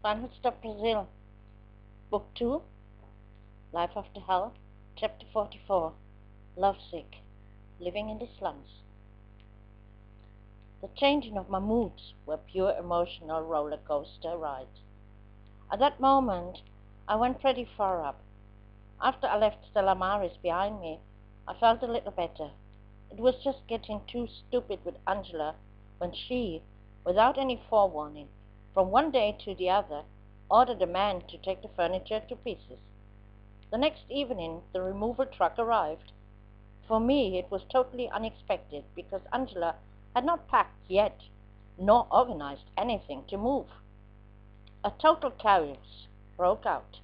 Final Stop Brazil, Book 2, Life After Hell, Chapter 44, Lovesick, Living in the Slums. The changing of my moods were pure emotional roller coaster rides. At that moment, I went pretty far up. After I left Stella Maris behind me, I felt a little better. It was just getting too stupid with Angela when she, without any forewarning, from one day to the other, ordered a man to take the furniture to pieces. The next evening, the removal truck arrived. For me, it was totally unexpected because Angela had not packed yet, nor organized anything to move. A total chaos broke out.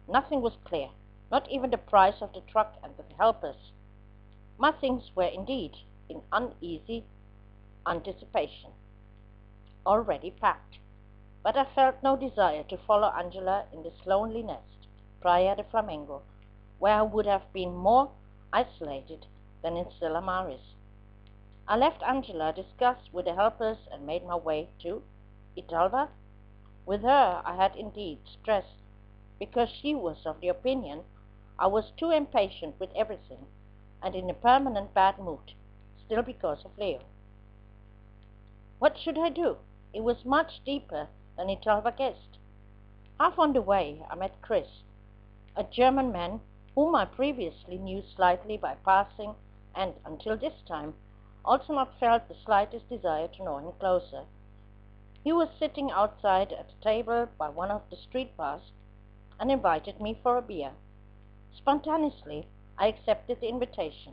Nothing was clear, not even the price of the truck and the helpers. My things were indeed in uneasy anticipation, already packed, but I felt no desire to follow Angela in this lonely nest, Praia de Flamengo, where I would have been more isolated than in Stella Maris. I left Angela, discussed with the helpers, and made my way to Italva. With her I had indeed stress, because she was of the opinion I was too impatient with everything, and in a permanent bad mood, still because of Leo. What should I do? It was much deeper than Italva guessed. Half on the way I met Chris, a German man whom I previously knew slightly by passing, and until this time also not felt the slightest desire to know him closer. He was sitting outside at a table by one of the street bars and invited me for a beer. Spontaneously, I accepted the invitation.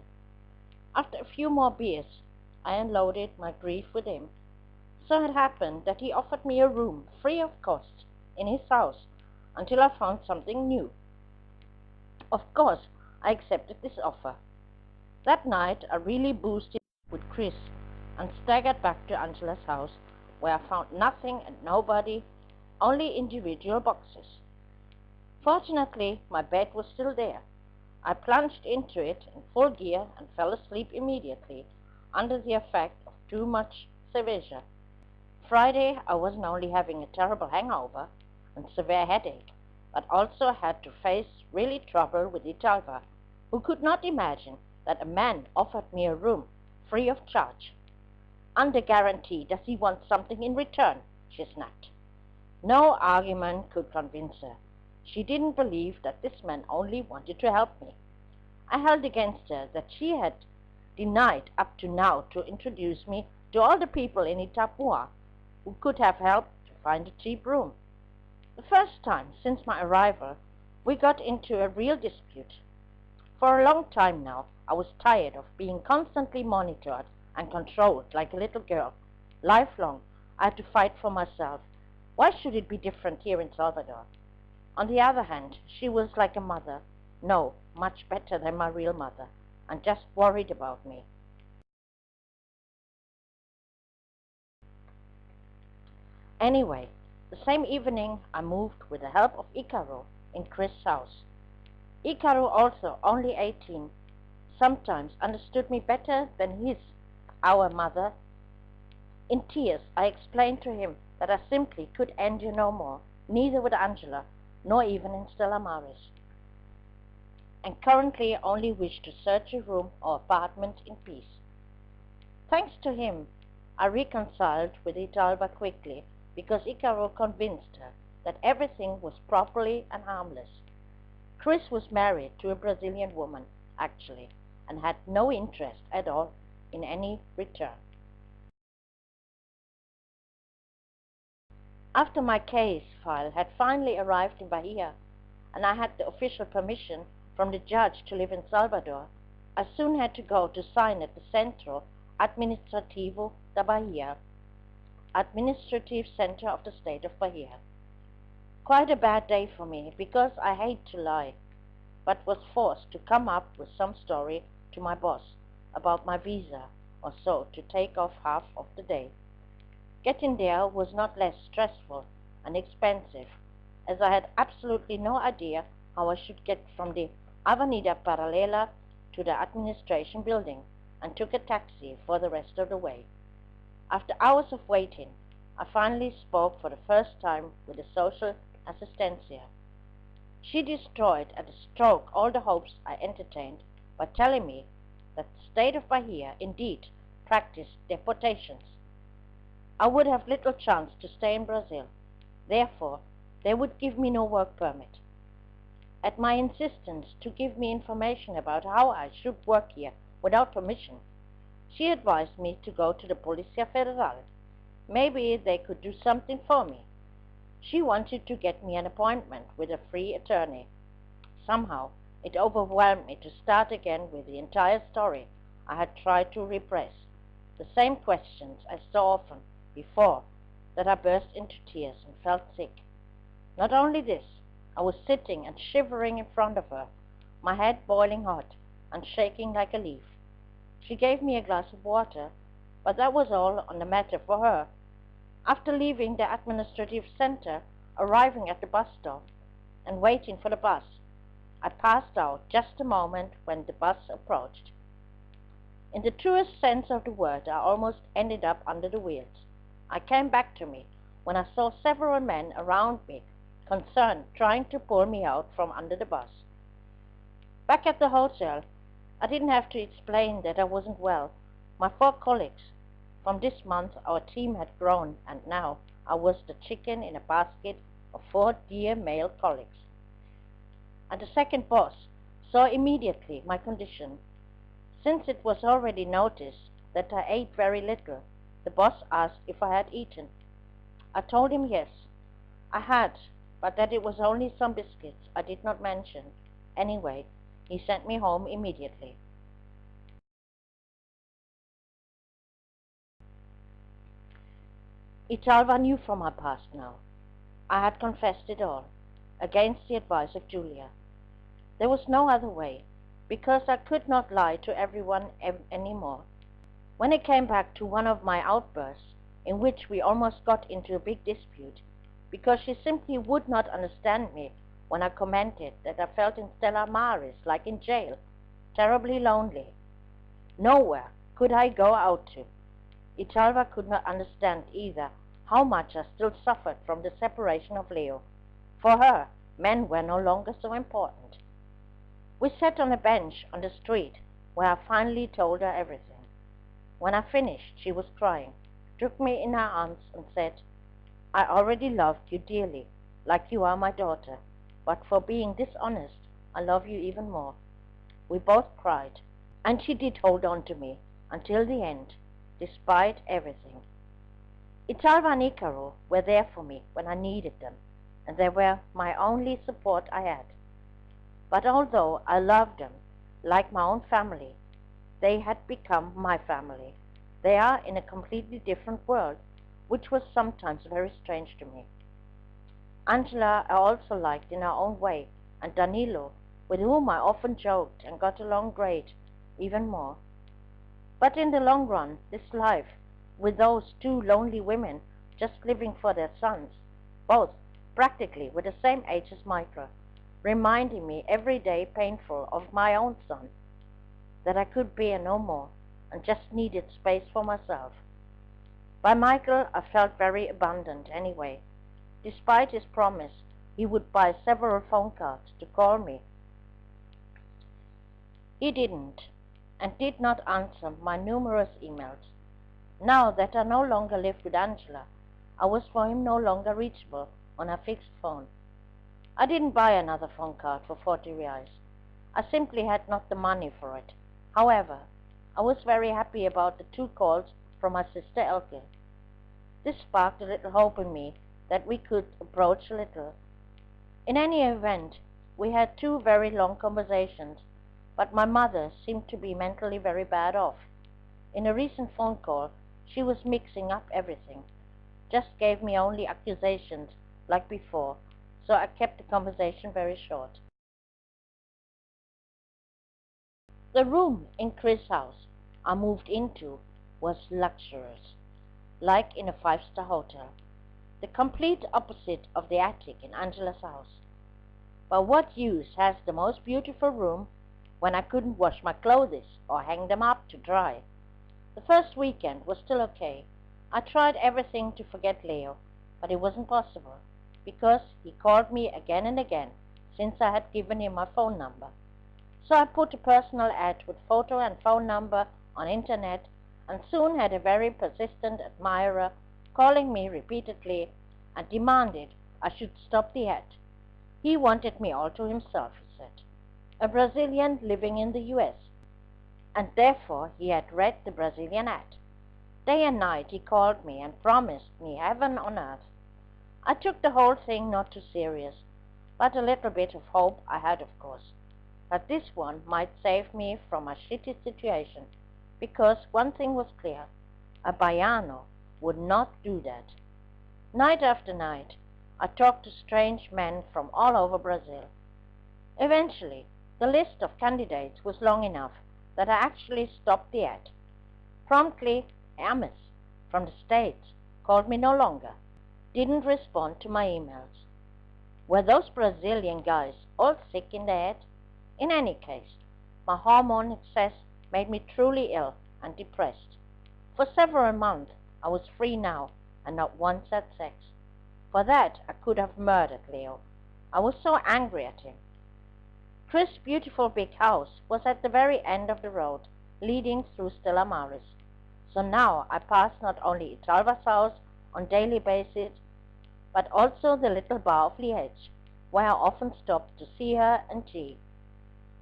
After a few more beers, I unloaded my grief with him. So it happened that he offered me a room free of cost in his house until I found something new. Of course, I accepted this offer. That night, I really boosted with Chris and staggered back to Angela's house, where I found nothing and nobody, only individual boxes. Fortunately, my bed was still there. I plunged into it in full gear and fell asleep immediately, under the effect of too much cerveza. Friday, I wasn't only having a terrible hangover and severe headache, but also had to face really trouble with Italva, who could not imagine that a man offered me a room free of charge. Under guarantee does he want something in return, she snapped. No argument could convince her. She didn't believe that this man only wanted to help me. I held against her that she had denied up to now to introduce me to all the people in Itapua who could have helped to find a cheap room. The first time since my arrival, we got into a real dispute. For a long time now, I was tired of being constantly monitored and controlled like a little girl. Lifelong, I had to fight for myself. Why should it be different here in Salvador? On the other hand, she was like a mother. No, much better than my real mother, and just worried about me. Anyway, the same evening I moved with the help of Icaro in Chris' house. Icaro, also only 18, sometimes understood me better than our mother. In tears, I explained to him that I simply could endure no more, neither with Angela, nor even in Stella Maris, and currently only wished to search a room or apartment in peace. Thanks to him, I reconciled with Italva quickly, because Icaro convinced her that everything was properly and harmless. Chris was married to a Brazilian woman, actually, and had no interest at all in any return. After my case file had finally arrived in Bahia, and I had the official permission from the judge to live in Salvador, I soon had to go to sign at the Centro Administrativo da Bahia, administrative center of the state of Bahia. Quite a bad day for me, because I hate to lie, but was forced to come up with some story to my boss about my visa or so to take off half of the day. Getting there was not less stressful and expensive, as I had absolutely no idea how I should get from the Avenida Paralela to the administration building, and took a taxi for the rest of the way. After hours of waiting, I finally spoke for the first time with the social assistencia. She destroyed at a stroke all the hopes I entertained by telling me that the state of Bahia indeed practiced deportations. I would have little chance to stay in Brazil. Therefore, they would give me no work permit. At my insistence to give me information about how I should work here without permission, she advised me to go to the Policia Federal. Maybe they could do something for me. She wanted to get me an appointment with a free attorney. Somehow, it overwhelmed me to start again with the entire story I had tried to repress, the same questions I so often before that I burst into tears and felt sick. Not only this, I was sitting and shivering in front of her, my head boiling hot and shaking like a leaf. She gave me a glass of water, but that was all on the matter for her. After leaving the administrative center, arriving at the bus stop, and waiting for the bus, I passed out just a moment when the bus approached. In the truest sense of the word, I almost ended up under the wheels. I came back to me when I saw several men around me, concerned, trying to pull me out from under the bus. Back at the hotel, I didn't have to explain that I wasn't well. My 4 colleagues. From this month, our team had grown, and now I was the chicken in a basket of 4 dear male colleagues. And the second boss saw immediately my condition. Since it was already noticed that I ate very little, the boss asked if I had eaten. I told him yes, I had, but that it was only some biscuits I did not mention. Anyway, he sent me home immediately. Italva knew from my past now. I had confessed it all, against the advice of Julia. There was no other way, because I could not lie to everyone anymore. When it came back to one of my outbursts, in which we almost got into a big dispute, because she simply would not understand me when I commented that I felt in Stella Maris like in jail, terribly lonely. Nowhere could I go out to. Italva could not understand either how much I still suffered from the separation of Leo. For her, men were no longer so important. We sat on a bench on the street, where I finally told her everything. When I finished, she was crying, took me in her arms and said, "I already loved you dearly, like you are my daughter, but for being dishonest, I love you even more." We both cried, and she did hold on to me until the end, despite everything. Italva and Icaro were there for me when I needed them, and they were my only support I had. But although I loved them like my own family, they had become my family. They are in a completely different world, which was sometimes very strange to me. Angela I also liked in her own way, and Danilo, with whom I often joked and got along great, even more. But in the long run, this life, with those 2 lonely women just living for their sons, both practically with the same age as Michael, reminding me every day painful of my own son, that I could bear no more and just needed space for myself. By Michael I felt very abundant anyway. Despite his promise he would buy several phone cards to call me, he didn't, and did not answer my numerous emails. Now that I no longer lived with Angela, I was for him no longer reachable on a fixed phone. I didn't buy another phone card for 40 reais. I simply had not the money for it. However, I was very happy about the 2 calls from my sister Elke. This sparked a little hope in me that we could approach a little. In any event, we had 2 very long conversations, but my mother seemed to be mentally very bad off. In a recent phone call, she was mixing up everything, just gave me only accusations like before, so I kept the conversation very short. The room in Chris' house I moved into was luxurious, like in a 5-star hotel, the complete opposite of the attic in Angela's house. But what use has the most beautiful room when I couldn't wash my clothes or hang them up to dry? The first weekend was still okay. I tried everything to forget Leo, but it wasn't possible, because he called me again and again since I had given him my phone number. So I put a personal ad with photo and phone number on internet, and soon had a very persistent admirer calling me repeatedly and demanded I should stop the ad. He wanted me all to himself, he said. A Brazilian living in the US, and therefore he had read the Brazilian ad. Day and night he called me and promised me heaven on earth. I took the whole thing not too serious, but a little bit of hope I had, of course, that this one might save me from a shitty situation, because one thing was clear, a Baiano would not do that. Night after night, I talked to strange men from all over Brazil. Eventually, the list of candidates was long enough that I actually stopped the ad. Promptly, Amos from the States called me no longer, didn't respond to my emails. Were those Brazilian guys all sick in the head? In any case, my hormone excess made me truly ill and depressed. For several months I was free now and not once had sex. For that I could have murdered Leo. I was so angry at him. Chris' beautiful big house was at the very end of the road leading through Stella Maris. So now I passed not only Italva's house on daily basis, but also the little bar of Liège, where I often stopped to see her and G.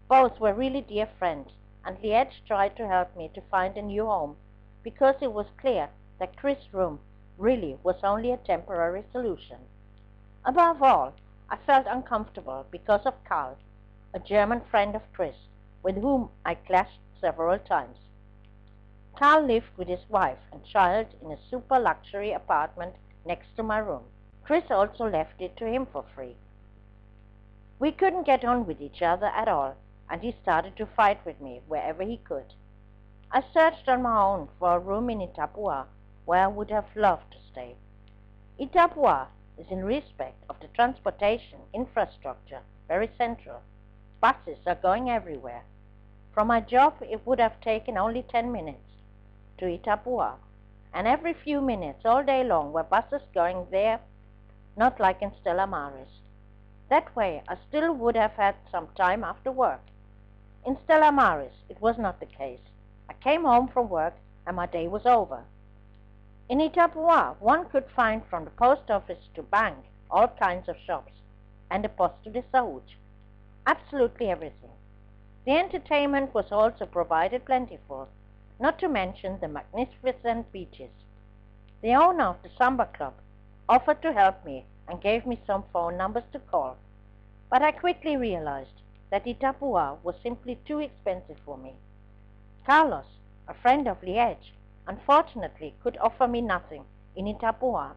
Both were really dear friends, and Liège tried to help me to find a new home, because it was clear that Chris' room really was only a temporary solution. Above all, I felt uncomfortable because of Karl, a German friend of Chris, with whom I clashed several times. Karl lived with his wife and child in a super luxury apartment next to my room. Chris also left it to him for free. We couldn't get on with each other at all, and he started to fight with me wherever he could. I searched on my own for a room in Itapuã, where I would have loved to stay. Itapuã is, in respect of the transportation infrastructure, very central. Buses are going everywhere. From my job it would have taken only 10 minutes to Itapuã, and every few minutes all day long were buses going there, not like in Stella Maris. That way I still would have had some time after work. In Stella Maris it was not the case. I came home from work and my day was over. In Itapuã one could find from the post office to bank all kinds of shops, and the Posto de Saúde. Absolutely everything. The entertainment was also provided plentiful, not to mention the magnificent beaches. The owner of the Samba Club offered to help me and gave me some phone numbers to call, but I quickly realized that Itapuã was simply too expensive for me. Carlos, a friend of Liège, unfortunately could offer me nothing in Itapuã,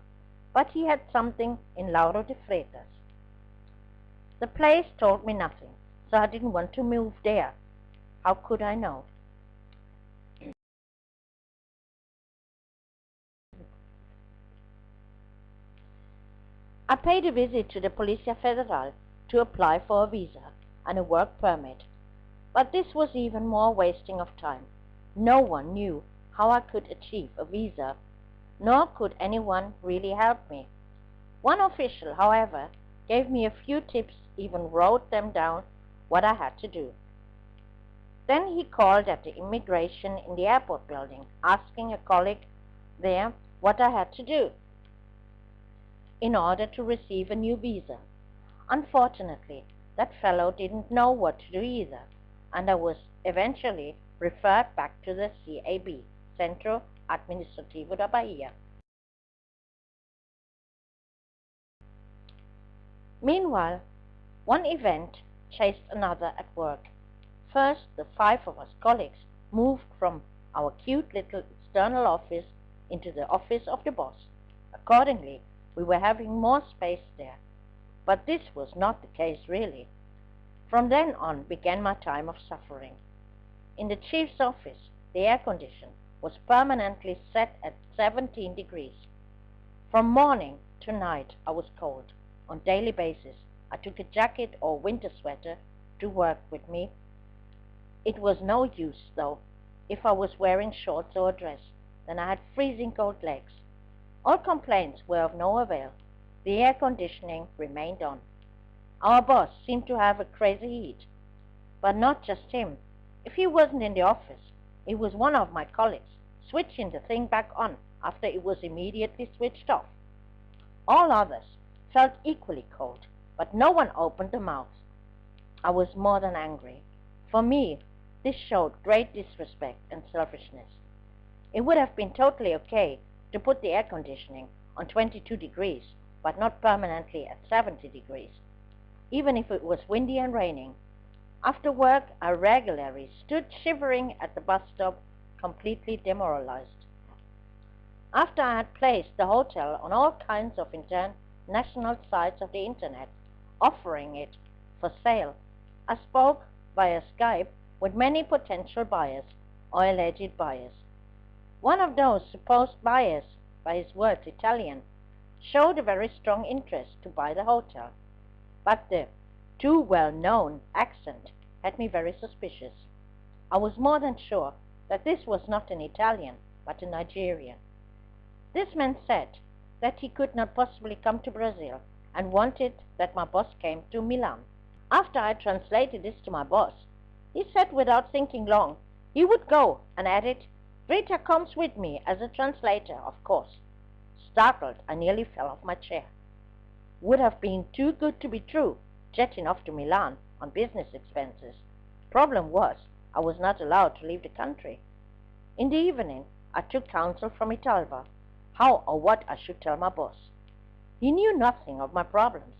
but he had something in Lauro de Freitas. The place told me nothing, so I didn't want to move there. How could I know? I paid a visit to the Polícia Federal to apply for a visa and a work permit, but this was even more wasting of time. No one knew how I could achieve a visa, nor could anyone really help me. One official, however, gave me a few tips, even wrote them down what I had to do. Then he called at the immigration in the airport building, asking a colleague there what I had to do in order to receive a new visa. Unfortunately, that fellow didn't know what to do either, and I was eventually referred back to the CAB, Centro Administrativo da Bahia. Meanwhile, one event chased another at work. First, the 5 of us colleagues moved from our cute little external office into the office of the boss. Accordingly, we were having more space there. But this was not the case really. From then on began my time of suffering. In the chief's office, the air condition was permanently set at 17 degrees. From morning to night I was cold. On daily basis, I took a jacket or winter sweater to work with me. It was no use, though, if I was wearing shorts or a dress. then I had freezing cold legs. All complaints were of no avail. The air conditioning remained on. Our boss seemed to have a crazy heat. But not just him. If he wasn't in the office, it was one of my colleagues switching the thing back on after it was immediately switched off. All others felt equally cold, but no one opened their mouths. I was more than angry. For me, this showed great disrespect and selfishness. It would have been totally okay to put the air conditioning on 22 degrees, but not permanently at 70 degrees, even if it was windy and raining. After work, I regularly stood shivering at the bus stop, completely demoralized. After I had placed the hotel on all kinds of international sites of the internet, offering it for sale, I spoke via Skype with many potential buyers or alleged buyers. One of those supposed buyers, by his words Italian, showed a very strong interest to buy the hotel, but the too well-known accent had me very suspicious. I was more than sure that this was not an Italian, but a Nigerian. This man said that he could not possibly come to Brazil and wanted that my boss came to Milan. After I translated this to my boss, he said without thinking long he would go, and added, "Rita comes with me as a translator, of course." Startled, I nearly fell off my chair. Would have been too good to be true, jetting off to Milan on business expenses. Problem was, I was not allowed to leave the country. In the evening, I took counsel from Italva, how or what I should tell my boss. He knew nothing of my problems.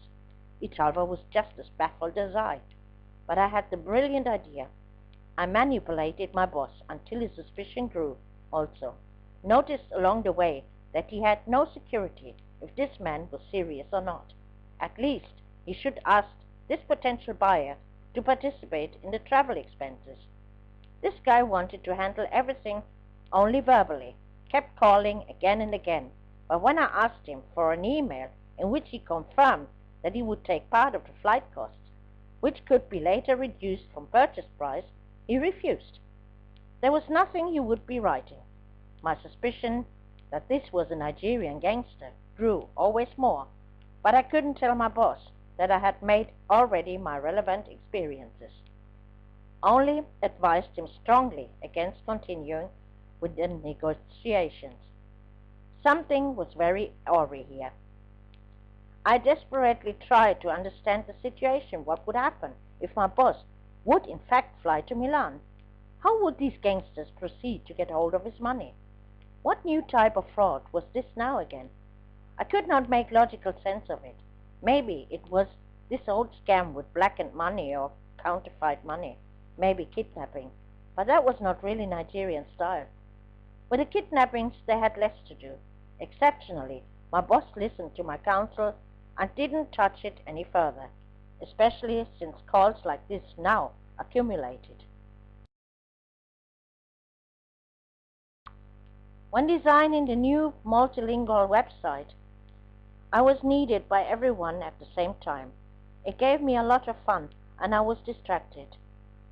Italva was just as baffled as I. But I had the brilliant idea. I manipulated my boss until his suspicion grew also. Noticed along the way that he had no security if this man was serious or not. At least he should ask this potential buyer to participate in the travel expenses. This guy wanted to handle everything only verbally, kept calling again and again, but when I asked him for an email in which he confirmed that he would take part of the flight costs, which could be later reduced from purchase price, he refused. There was nothing he would be writing. My suspicion that this was a Nigerian gangster grew always more, but I couldn't tell my boss that I had made already my relevant experiences. Only advised him strongly against continuing with the negotiations. Something was very awry here. I desperately tried to understand the situation. What would happen if my boss would in fact fly to Milan? How would these gangsters proceed to get hold of his money? What new type of fraud was this now again? I could not make logical sense of it. Maybe it was this old scam with blackened money or counterfeit money, maybe kidnapping, but that was not really Nigerian style. With the kidnappings they had less to do. Exceptionally, my boss listened to my counsel and didn't touch it any further, especially since calls like this now accumulated. When designing the new multilingual website, I was needed by everyone at the same time. It gave me a lot of fun and I was distracted.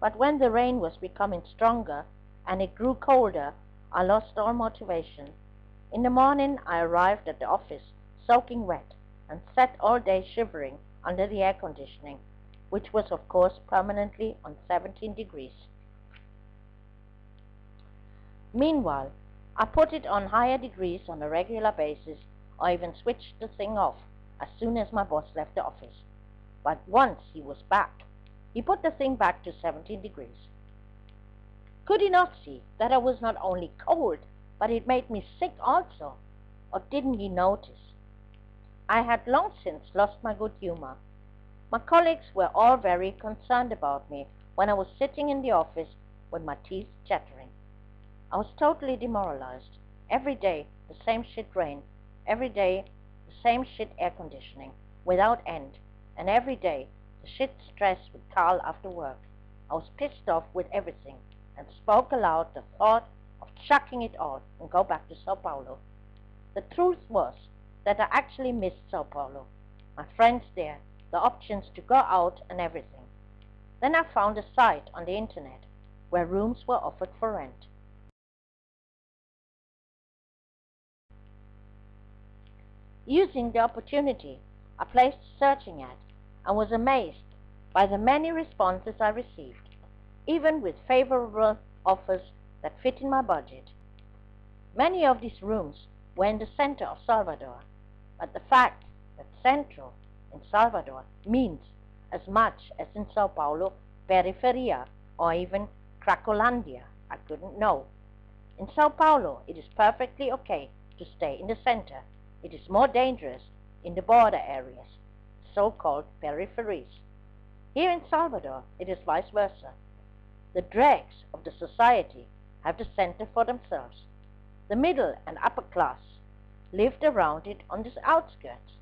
But when the rain was becoming stronger and it grew colder, I lost all motivation. In the morning I arrived at the office soaking wet and sat all day shivering under the air conditioning, which was of course permanently on 17 degrees. Meanwhile, I put it on higher degrees on a regular basis or even switched the thing off as soon as my boss left the office. But once he was back, he put the thing back to 17 degrees. Could he not see that I was not only cold, but it made me sick also? Or didn't he notice? I had long since lost my good humor. My colleagues were all very concerned about me when I was sitting in the office with my teeth chattering. I was totally demoralized. Every day the same shit rain, every day the same shit air conditioning, without end, and every day the shit stress with Carl after work. I was pissed off with everything and spoke aloud the thought of chucking it all and go back to Sao Paulo. The truth was that I actually missed Sao Paulo, my friends there, the options to go out and everything. Then I found a site on the internet where rooms were offered for rent. Using the opportunity, I placed a searching ad and was amazed by the many responses I received, even with favorable offers that fit in my budget. Many of these rooms were in the center of Salvador, but the fact that central in Salvador means as much as in Sao Paulo, Periferia, or even Cracolandia, I couldn't know. In Sao Paulo, it is perfectly okay to stay in the center. It is more dangerous in the border areas, so-called peripheries. Here in Salvador, it is vice versa. The dregs of the society have the center for themselves. The middle and upper class lived around it on the outskirts.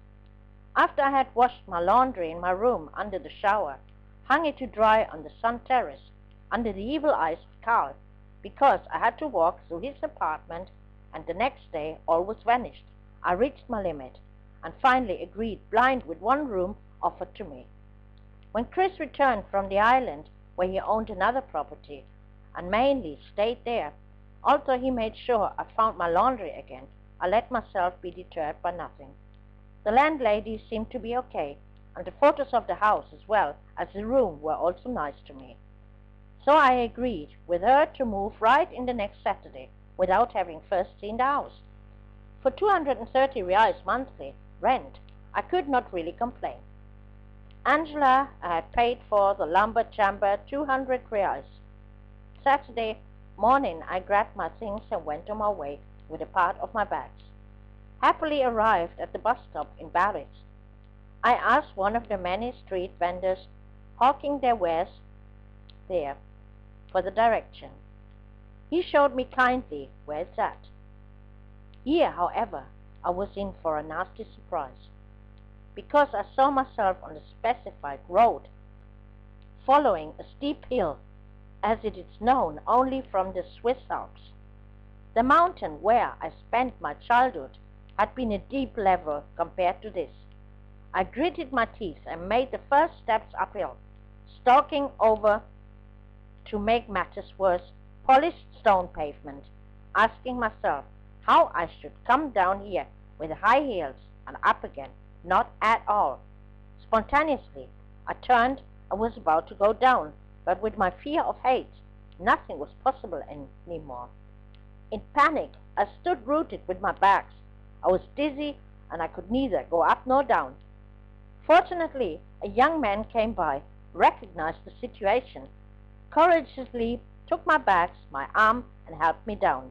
After I had washed my laundry in my room under the shower, hung it to dry on the sun terrace, under the evil eyes of Carl, because I had to walk through his apartment, and the next day all was vanished, I reached my limit, and finally agreed blind with one room offered to me. When Chris returned from the island, where he owned another property, and mainly stayed there, although he made sure I found my laundry again, I let myself be deterred by nothing. The landlady seemed to be okay, and the photos of the house as well as the room were also nice to me. So I agreed with her to move right in the next Saturday, without having first seen the house. For 230 reais monthly rent, I could not really complain. Angela had paid for the lumber chamber 200 reais. Saturday morning I grabbed my things and went on my way with a part of my bags. Happily arrived at the bus stop in Paris, I asked one of the many street vendors hawking their wares there for the direction. He showed me kindly where it's at. Here, however, I was in for a nasty surprise, because I saw myself on the specified road, following a steep hill, as it is known only from the Swiss Alps. The mountain where I spent my childhood had been a deep level compared to this. I gritted my teeth and made the first steps uphill, stalking over, to make matters worse, polished stone pavement, asking myself how I should come down here with high heels and up again. Not at all. Spontaneously, I turned and was about to go down, but with my fear of heights, nothing was possible anymore. In panic, I stood rooted with my bags. I was dizzy, and I could neither go up nor down. Fortunately, a young man came by, recognized the situation, courageously took my bags, my arm, and helped me down.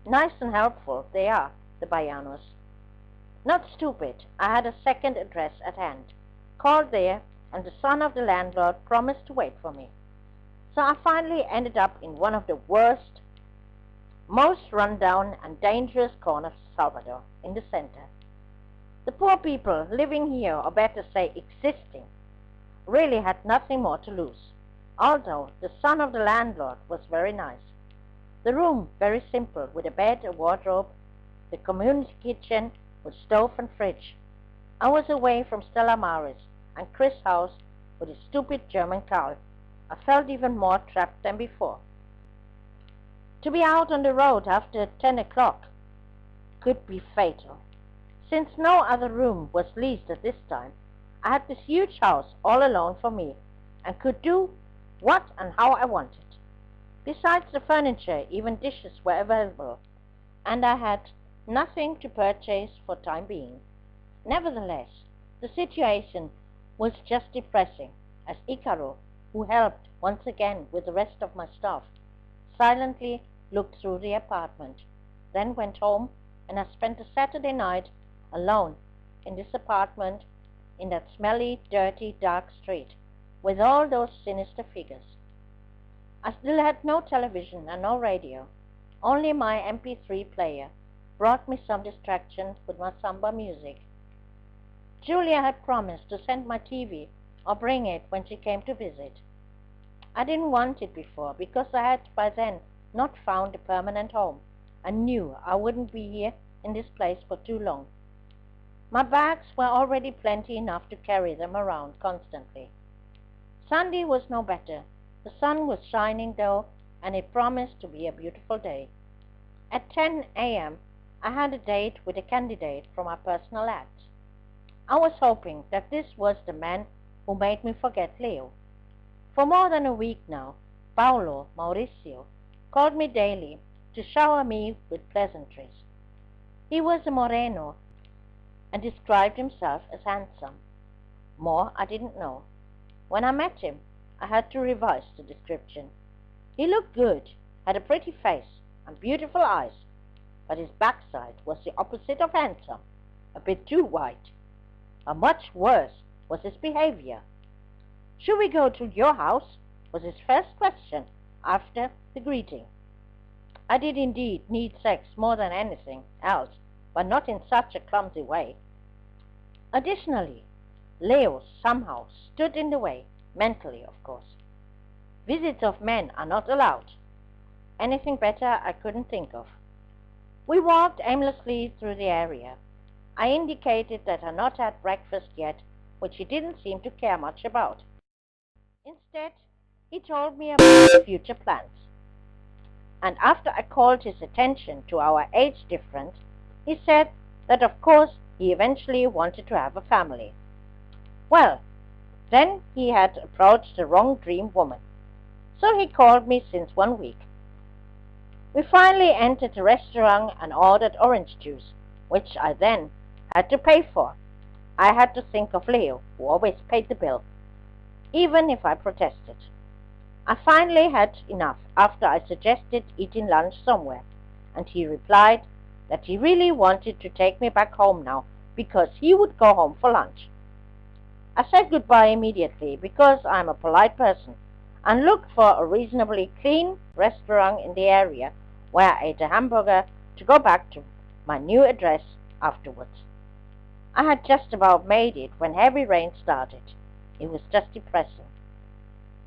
Nice and helpful they are, the Bahianos. Not stupid, I had a second address at hand. Called there, and the son of the landlord promised to wait for me. So I finally ended up in one of the worst, most run-down and dangerous corners of Salvador, in the center. The poor people living here, or better say existing, really had nothing more to lose, although the son of the landlord was very nice. The room very simple, with a bed, a wardrobe, the community kitchen with stove and fridge. I was away from Stella Maris and Chris' house with his stupid German Carl. I felt even more trapped than before. To be out on the road after 10 o'clock could be fatal. Since no other room was leased at this time, I had this huge house all alone for me, and could do what and how I wanted. Besides the furniture, even dishes were available, and I had nothing to purchase for time being. Nevertheless, the situation was just depressing, as Icaro, who helped once again with the rest of my stuff, silently looked through the apartment, then went home, and I spent a Saturday night alone in this apartment in that smelly, dirty, dark street, with all those sinister figures. I still had no television and no radio. Only my MP3 player brought me some distraction with my samba music. Julia had promised to send my TV or bring it when she came to visit. I didn't want it before, because I had by then not found a permanent home, and knew I wouldn't be here in this place for too long. My bags were already plenty enough to carry them around constantly. Sunday was no better. The sun was shining though, and it promised to be a beautiful day. At 10 a.m., I had a date with a candidate from our personal ads. I was hoping that this was the man who made me forget Leo. For more than a week now, Paolo Mauricio called me daily to shower me with pleasantries. He was a Moreno and described himself as handsome. More I didn't know. When I met him, I had to revise the description. He looked good, had a pretty face and beautiful eyes, but his backside was the opposite of handsome, a bit too white. But much worse was his behavior. "Should we go to your house?" was his first question after the greeting. I did indeed need sex more than anything else, but not in such a clumsy way. Additionally, Leo somehow stood in the way, mentally of course. Visits of men are not allowed. Anything better I couldn't think of. We walked aimlessly through the area. I indicated that I had not had breakfast yet, which he didn't seem to care much about. Instead, he told me about future plans. And after I called his attention to our age difference, he said that of course he eventually wanted to have a family. Well, then he had approached the wrong dream woman. So he called me since 1 week. We finally entered a restaurant and ordered orange juice, which I then had to pay for. I had to think of Leo, who always paid the bill, even if I protested. I finally had enough after I suggested eating lunch somewhere, and he replied that he really wanted to take me back home now because he would go home for lunch. I said goodbye immediately because I'm a polite person and looked for a reasonably clean restaurant in the area where I ate a hamburger to go back to my new address afterwards. I had just about made it when heavy rain started. It was just depressing.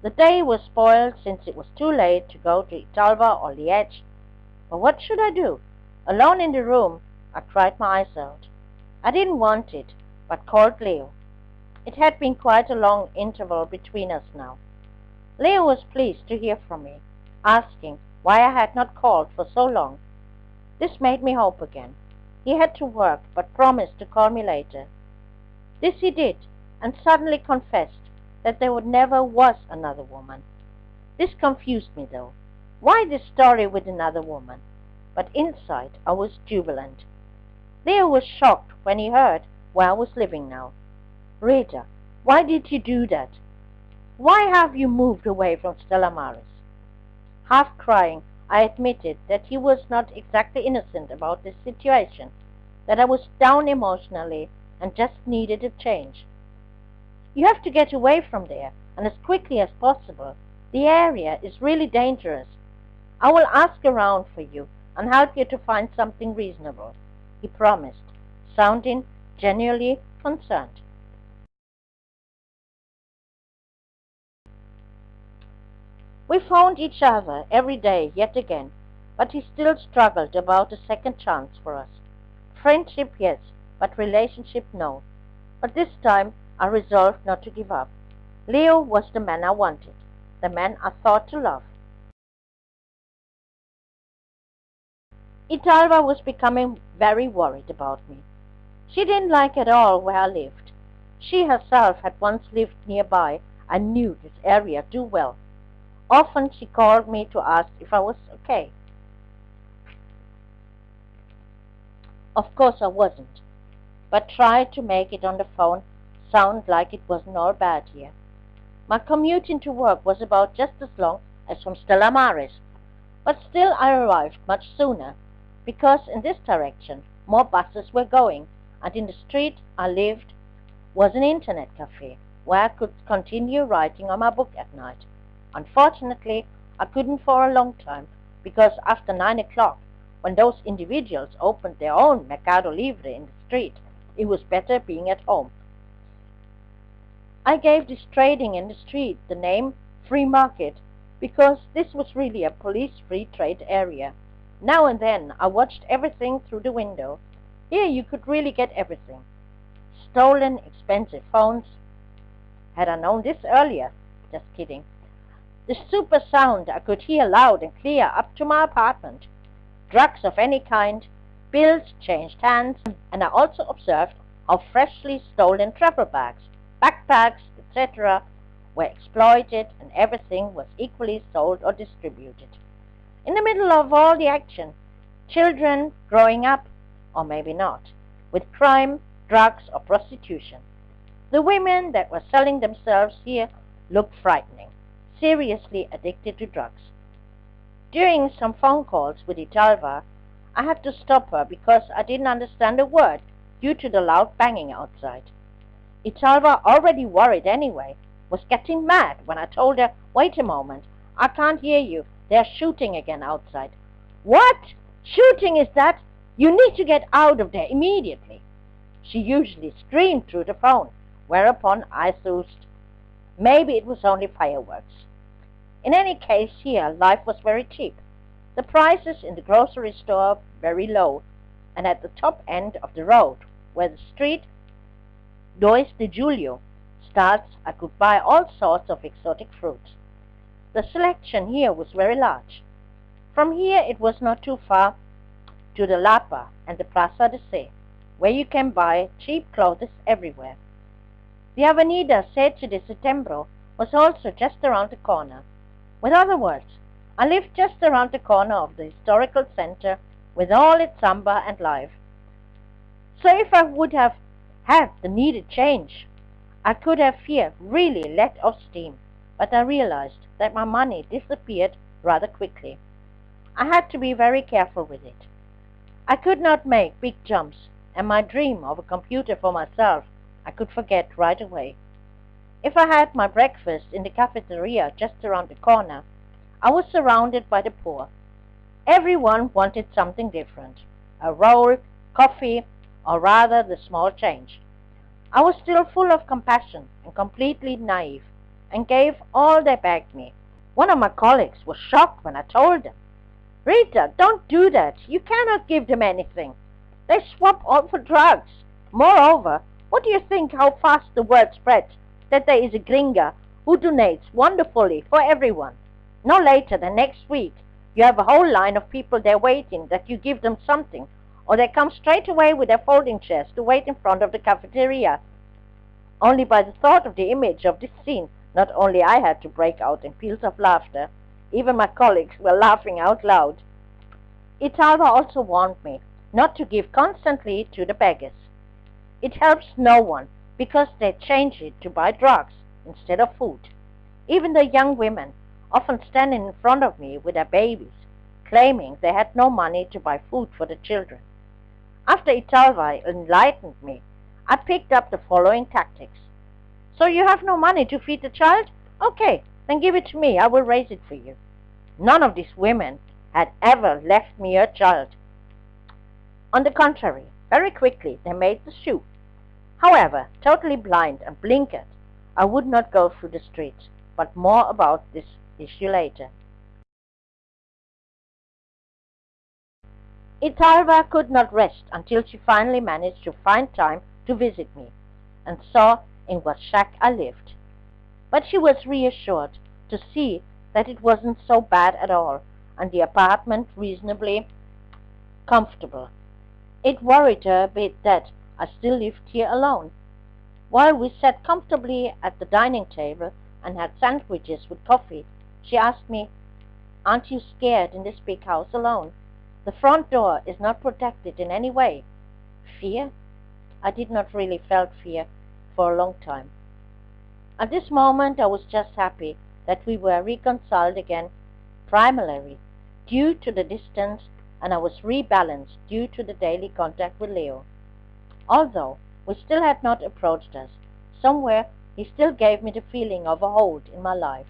The day was spoiled since it was too late to go to Italva or Liège. But what should I do? Alone in the room, I cried my eyes out. I didn't want it, but called Leo. It had been quite a long interval between us now. Leo was pleased to hear from me, asking why I had not called for so long. This made me hope again. He had to work, but promised to call me later. This he did, and suddenly confessed that there never was another woman. This confused me, though. Why this story with another woman? But inside I was jubilant. Leo was shocked when he heard where I was living now. "Rita, why did you do that? Why have you moved away from Stella Maris?" Half crying, I admitted that he was not exactly innocent about this situation, that I was down emotionally and just needed a change. "You have to get away from there, and as quickly as possible. The area is really dangerous. I will ask around for you and help you to find something reasonable," he promised, sounding genuinely concerned. We phoned each other every day yet again, but he still struggled about a second chance for us. Friendship, yes, but relationship, no. But this time I resolved not to give up. Leo was the man I wanted, the man I thought to love. Italva was becoming very worried about me. She didn't like at all where I lived. She herself had once lived nearby and knew this area too well. Often she called me to ask if I was okay. Of course I wasn't, but tried to make it on the phone sound like it wasn't all bad here. My commute into work was about just as long as from Stella Maris, but still I arrived much sooner, because in this direction more buses were going, and in the street I lived was an internet cafe where I could continue writing on my book at night. Unfortunately, I couldn't for a long time, because after 9 o'clock, when those individuals opened their own Mercado Libre in the street, it was better being at home. I gave this trading in the street the name Free Market, because this was really a police-free trade area. Now and then I watched everything through the window. Here you could really get everything. Stolen, expensive phones. Had I known this earlier? Just kidding. The super sound I could hear loud and clear up to my apartment. Drugs of any kind. bills changed hands, and I also observed how freshly stolen travel bags, backpacks, etc. were exploited and everything was equally sold or distributed. In the middle of all the action, children growing up, or maybe not, with crime, drugs, or prostitution. The women that were selling themselves here looked frightening, seriously addicted to drugs. During some phone calls with Italva, I had to stop her because I didn't understand a word due to the loud banging outside. Italva, already worried anyway, was getting mad when I told her, "Wait a moment, I can't hear you. They're shooting again outside." "What? Shooting is that? You need to get out of there immediately." She usually screamed through the phone, whereupon I thought maybe it was only fireworks. In any case, here life was very cheap. The prices in the grocery store very low, and at the top end of the road, where the street Dois de Julio starts, I could buy all sorts of exotic fruits. The selection here was very large. From here it was not too far to the Lapa and the Plaza de Se, where you can buy cheap clothes everywhere. The Avenida 7 de Setembro was also just around the corner. With other words, I lived just around the corner of the historical center with all its samba and life. So if I would have had the needed change, I could have here really let off steam, but I realized that my money disappeared rather quickly. I had to be very careful with it. I could not make big jumps, and my dream of a computer for myself I could forget right away. If I had my breakfast in the cafeteria just around the corner, I was surrounded by the poor. Everyone wanted something different, a roll, coffee, or rather the small change. I was still full of compassion and completely naive, and gave all they begged me. One of my colleagues was shocked when I told them, "Rita, don't do that. You cannot give them anything. They swap all for drugs. Moreover, what do you think how fast the word spreads that there is a gringa who donates wonderfully for everyone? No later than next week, you have a whole line of people there waiting that you give them something, or they come straight away with their folding chairs to wait in front of the cafeteria." Only by the thought of the image of this scene, not only I had to break out in peals of laughter, even my colleagues were laughing out loud. Italva also warned me not to give constantly to the beggars. It helps no one, because they change it to buy drugs instead of food. Even the young women, often standing in front of me with their babies, claiming they had no money to buy food for the children. After Italva enlightened me, I picked up the following tactics. "So you have no money to feed the child? Okay, then give it to me. I will raise it for you." None of these women had ever left me a child. On the contrary, very quickly they made the shoe. However, totally blind and blinkered, I would not go through the streets, but more about this issue later. Italva could not rest until she finally managed to find time to visit me, and saw in what shack I lived. But she was reassured to see that it wasn't so bad at all, and the apartment reasonably comfortable. It worried her a bit that I still lived here alone. While we sat comfortably at the dining table and had sandwiches with coffee, she asked me, "Aren't you scared in this big house alone? The front door is not protected in any way." Fear? I did not really felt fear for a long time. At this moment I was just happy that we were reconciled again, primarily due to the distance, and I was rebalanced due to the daily contact with Leo. Although we still had not approached us, somewhere he still gave me the feeling of a hold in my life,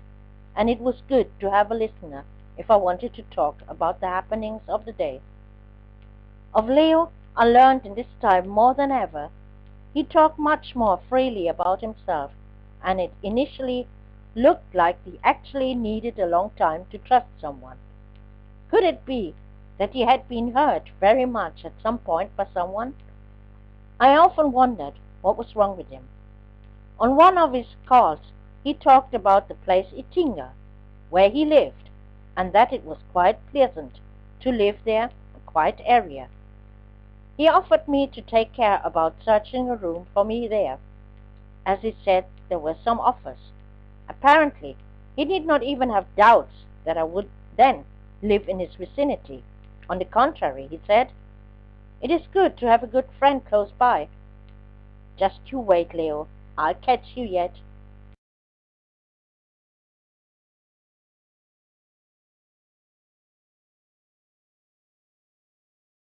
and it was good to have a listener if I wanted to talk about the happenings of the day. Of Leo I learned in this time more than ever. He talked much more freely about himself, and it initially looked like he actually needed a long time to trust someone. Could it be that he had been hurt very much at some point by someone? I often wondered what was wrong with him. On one of his calls he talked about the place Itinga, where he lived, and that it was quite pleasant to live there, a quiet area. He offered me to take care about searching a room for me there, as he said there were some offers. Apparently, he did not even have doubts that I would then live in his vicinity. On the contrary, he said, "It is good to have a good friend close by." "Just you wait, Leo. I'll catch you yet."